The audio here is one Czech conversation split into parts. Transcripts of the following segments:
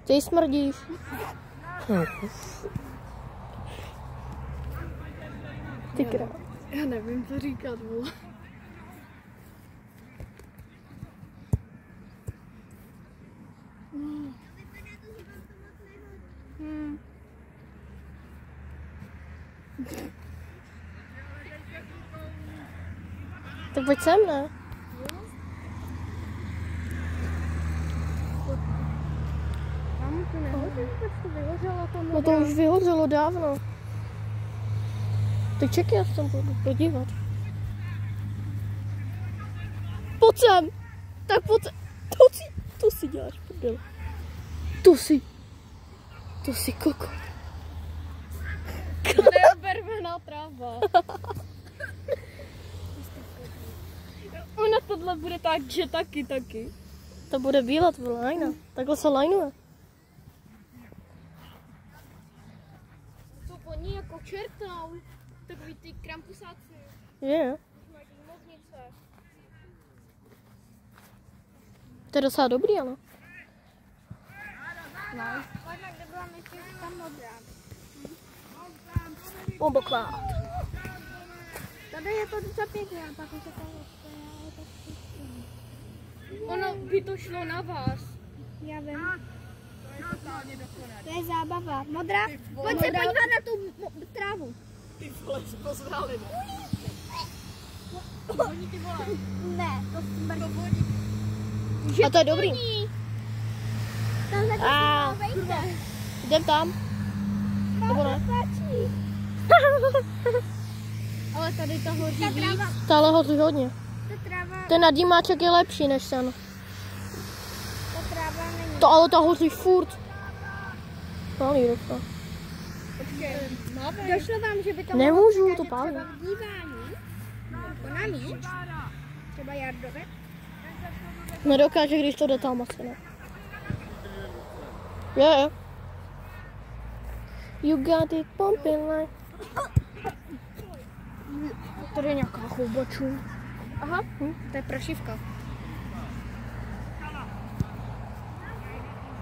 Ty smrdíš. Ty král. Já nevím, co říkat, vole. Tak pojď sem, ne? No to už vyhořelo dávno. Tak čekaj, já se tam půjdu podívat. Pojď sem! Tak pojď sem! To si děláš, prdel. To si koko. To je bervená tráva. Ona tohle bude tak, že taky. To bude bílat v lajna. Takhle se lajnuje. Jsou po ní jako čertnou. Takový ty krampusáci. Je. Mají movnice. To je docela dobrý, ano. No. Možná, kde byla ještě tam modrá. Bomboklát. Tady je to docela pěkně, ale pak už je to... Ono by to šlo na vás. Já vím. To je zábava. Modrá? Pojď se podívat na tu trávu. Ty vole, jsi pozrali, ne? Voní ty vole. Ne, to smrdí. A to je dobrý. Tam za to vejde. Jdem tam. Nebo ne? Ale tady to hoří víc. Stále hoří hodně. Ta tráva, Ten nadímáček je lepší než ten. ta tráva není. To ale ta hoří furt. Pálí docela. Počkej, došlo vám, že by to Nemůžu, mohlo to přikázat pálí. třeba v dívání? Jako na míč? Třeba Jardovi? Nedokáže, když to jde tam asi, ne? Je. You got it pumping like. Tady je nějaká choubačů. Aha, to je prašivka.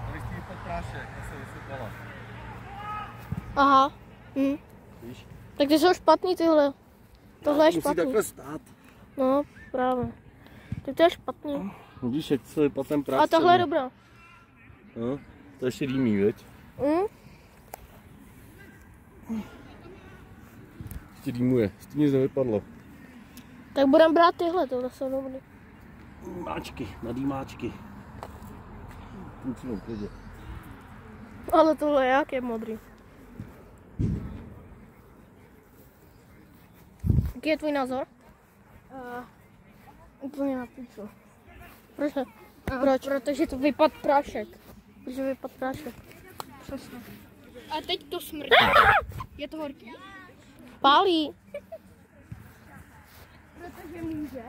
Tady chci vypad prášek, to se vysypala. Aha. Víš? Tak ty jsou špatný tyhle. Tohle je Musí špatný. takhle stát. No, právě. Tak to je špatný. Vidíš, jak se vypad ten prášek. A tohle je dobrá. No, to ještě rýmí, viď? Ještě rýmuje, z toho nic nevypadlo. Tak budeme brát tyhle, tohle jsou dobrý. Máčky, nadýmáčky. Musím klidě. Ale tohle jak je modrý. Jaký je tvůj názor? Úplně na píču. Proč ne? Proč? Protože to vypad prášek. Proč vypad prášek? Přesně. A teď to smrdí. Je to horký? Pálí. Protože může.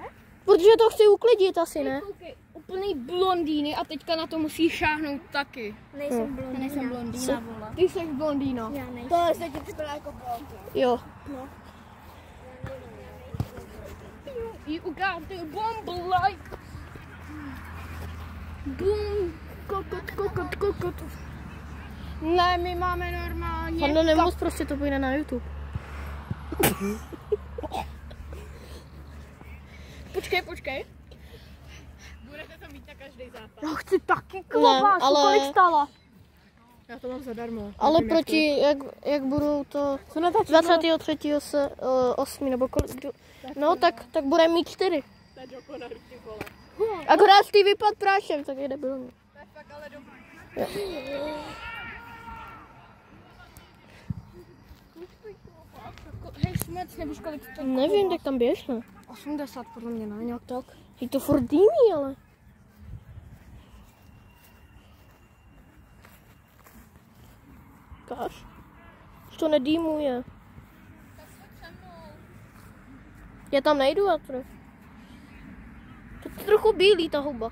Protože to chci uklidit asi, ne? Koukej, úplný blondýny a teďka na to musí šáhnout taky. Nejsem Nejsem blondýna, vole. Ty jsi blondýna. Já nejsem. To se ti připadá jako blondýna. Jo. You got the bomb like. Boom. Kokot. Ne, my máme normálně. Pardon, nemoc, prostě to půjde na YouTube. Počkej. Budete to mít na každý zápas. Já chci taky klobásu, ale... kolik stála? Já to mám zadarmo. Ale proti, jak budou to 23.8. nebo kolik, no tak bude mít 4. Akorát ty vypad prášem, tak jde bylo. To je fakt ale dobrý. Hej, smec, nevíš kolik to Nevím, tak tam běž, ne? 80 podle mě, ne? Nějak tak. Je to furt dýmí, ale. Káš? Už to nedýmuje. Já tam nejdu, a to je trochu bílý ta huba.